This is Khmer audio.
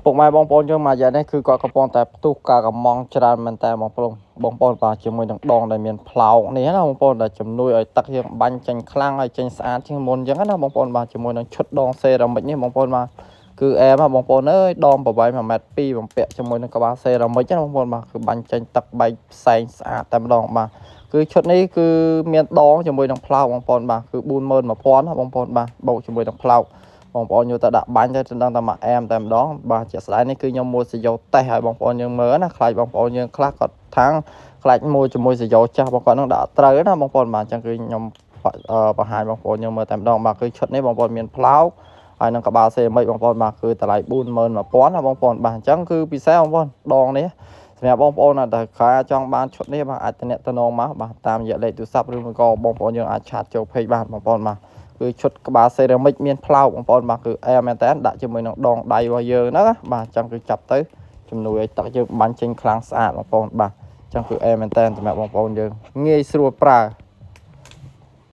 ពុកម៉ែបងប្អូនយើងមកយ៉ាងនេះគឺគាត់កំពុងតែផ្ទុះការកំងច្រើនមែនតើបងប្អូនបាទជាមួយនឹងដងដែលមានផ្លោកនេះណាបងប្អូនដែលជំនួយឲ្យទឹកយើងបាញ់ចេញខ្លាំងហើយចេញស្អាតជាងមុនអញ្ចឹងណាបងប្អូនបាទជាមួយនឹងឈុតដងសេរ៉ាមិចនេះបងប្អូនបាទគឺអែមបងប្អូនអើយដងប្រវែង 1.2 ម៉ែត្របំពាក់ជាមួយនឹងក្បាលសេរ៉ាមិចណាបងប្អូនបាទគឺបាញ់ចេញទឹកបែកផ្សែងស្អាតតែម្ដងបាទគឺឈុតនេះគឺមានដងជាមួយនឹងផ្លោកបងប្អូនបាទគឺ 41000 ណាបងប្អូនបាទបូកជាមួយនឹងផ្លោកបងប្អូនយកទៅដាក់បាញ់ទៅដឹងតែមកអែមតែម្ដងបាទជាក់ស្ដែងនេះគឺខ្ញុំមួយសយោតេស្តឲ្យបងប្អូនយើងមើលណាខ្លាចបងប្អូនយើងខ្លះគាត់ថាងខ្លាចមួយជាមួយសយោចាស់បងគាត់នឹងដាក់ត្រូវណាបងប្អូនបាទអញ្ចឹងគឺខ្ញុំបង្ហាញបងប្អូនយើងមើលតែម្ដងបាទគឺឈុតនេះបងប្អូនមានផ្លោកហើយនឹងក្បាលសេមិចបងប្អូនបាទគឺតម្លៃ 41000 ណាបងប្អូនបាទអញ្ចឹងគឺពិសេសបងប្អូនដងនេះសម្រាប់បងប្អូនដែលការចង់បានឈុតនេះបាទអាចតំណតំណងមកបាទតាមរយៈលេខទូរស័ព្ទឬក៏បងប្អូនយើងអាចឆាតចូល page បានបងប្អូនបាទគឺឈុតក្បាលសេរ៉ាមិចមានផ្លោកបងប្អូនបាទគឺអែមែនតើដាក់ជាមួយនឹងដងដៃរបស់យើងហ្នឹងបាទអញ្ចឹងគឺចាប់ទៅជំនួយឲ្យទឹកយើងបាញ់ចេញខ្លាំងស្អាតបងប្អូនបាទអញ្ចឹងគឺអែមែនតើសម្រាប់បងប្អូនយើងងាយស្រួលប្រើ